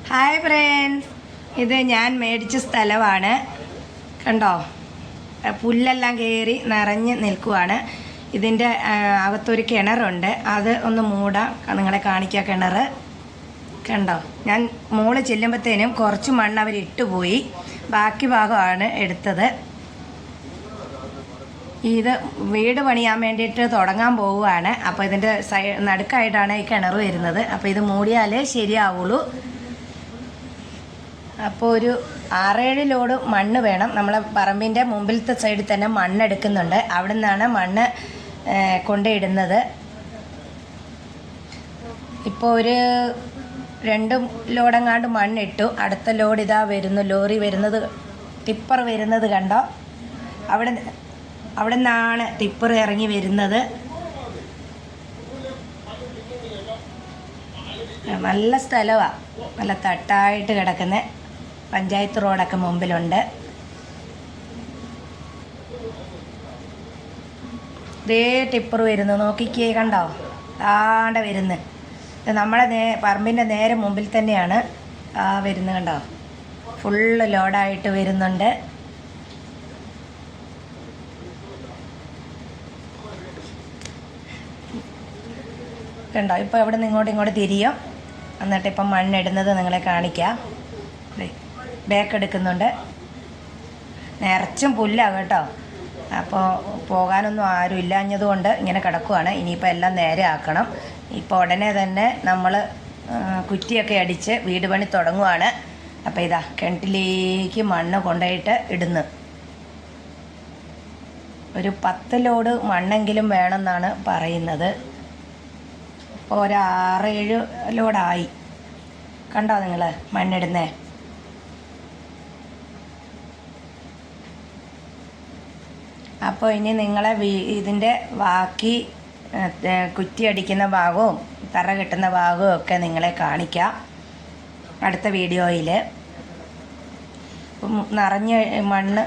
Hi friends, ഇത് ഞാൻ മേടിച്ച സ്ഥലമാണ്. കണ്ടോ, പുല്ലെല്ലാം കയറി നിറഞ്ഞ് നിൽക്കുവാണ്. ഇതിൻ്റെ അകത്തൊരു കിണറുണ്ട്, അത് ഒന്ന് മൂടാം, നിങ്ങളെ കാണിക്കാം. കിണർ കണ്ടോ. ഞാൻ മോള് ചെല്ലുമ്പോഴത്തേനും കുറച്ച് മണ്ണ് അവരിട്ടുപോയി, ബാക്കി ഭാഗമാണ് എടുത്തത്. ഇത് വീട് പണിയാൻ വേണ്ടിയിട്ട് തുടങ്ങാൻ പോവുകയാണ്. അപ്പോൾ ഇതിൻ്റെ നടുക്കായിട്ടാണ് ഈ കിണർ വരുന്നത്. അപ്പോൾ ഇത് മൂടിയാലേ ശരിയാവുള്ളൂ. അപ്പോൾ ഒരു 6-7 ലോഡ് മണ്ണ് വേണം. നമ്മളെ പറമ്പിൻ്റെ മുമ്പിലത്തെ സൈഡിൽ തന്നെ മണ്ണെടുക്കുന്നുണ്ട്. അവിടെ നിന്നാണ് മണ്ണ് കൊണ്ടിടുന്നത്. ഇപ്പോൾ ഒരു 2 ലോഡെങ്ങാണ്ട് മണ്ണിട്ടു. അടുത്ത ലോഡ് ഇതാ വരുന്നു. ലോറി വരുന്നത്, ടിപ്പർ വരുന്നത് കണ്ടോ. അവിടെ നിന്നാണ് ടിപ്പർ ഇറങ്ങി വരുന്നത്. നല്ല സ്ഥലമാണ്, നല്ല തട്ടായിട്ട് കിടക്കുന്ന പഞ്ചായത്ത് റോഡൊക്കെ മുമ്പിലുണ്ട്. ഇതേ ടിപ്പർ വരുന്നു, നോക്കിക്കേ, കണ്ടോ, താണ്ട വരുന്നു. ഇത് നമ്മളെ പറമ്പിൻ്റെ നേരെ മുമ്പിൽ തന്നെയാണ് വരുന്നത്. കണ്ടോ, ഫുള്ള് ലോഡായിട്ട് വരുന്നുണ്ട്. കണ്ടോ, ഇപ്പോൾ ഇവിടെ നിന്ന് ഇങ്ങോട്ട് തിരിയും. എന്നിട്ട് ഇപ്പം മണ്ണിടുന്നത് നിങ്ങളെ കാണിക്കാം. ബാക്ക് എടുക്കുന്നുണ്ട്. നിറച്ചും പുല്ലാണ് കേട്ടോ. അപ്പോൾ പോകാനൊന്നും ആരും ഇല്ലാഞ്ഞതുകൊണ്ട് ഇങ്ങനെ കിടക്കുവാണ്. ഇനിയിപ്പോൾ എല്ലാം നേരെ ആക്കണം. ഇപ്പോൾ ഉടനെ തന്നെ നമ്മൾ കുറ്റിയൊക്കെ അടിച്ച് വീട് പണി തുടങ്ങുവാണ്. അപ്പോൾ ഇതാ കിണറ്റിലേക്ക് മണ്ണ് കൊണ്ടുപോയിട്ട് ഇടുന്നു. ഒരു 10 ലോഡ് മണ്ണെങ്കിലും വേണമെന്നാണ് പറയുന്നത്. ഇപ്പോൾ ഒരു 6-7 ലോഡായി. കണ്ടോ നിങ്ങൾ മണ്ണിടുന്നേ. അപ്പോൾ ഇനി നിങ്ങളെ ഇതിൻ്റെ ബാക്കി കുറ്റിയടിക്കുന്ന ഭാഗവും തറ കെട്ടുന്ന ഭാഗവും ഒക്കെ നിങ്ങളെ കാണിക്കാം അടുത്ത വീഡിയോയിൽ. നിറഞ്ഞ് മണ്ണ്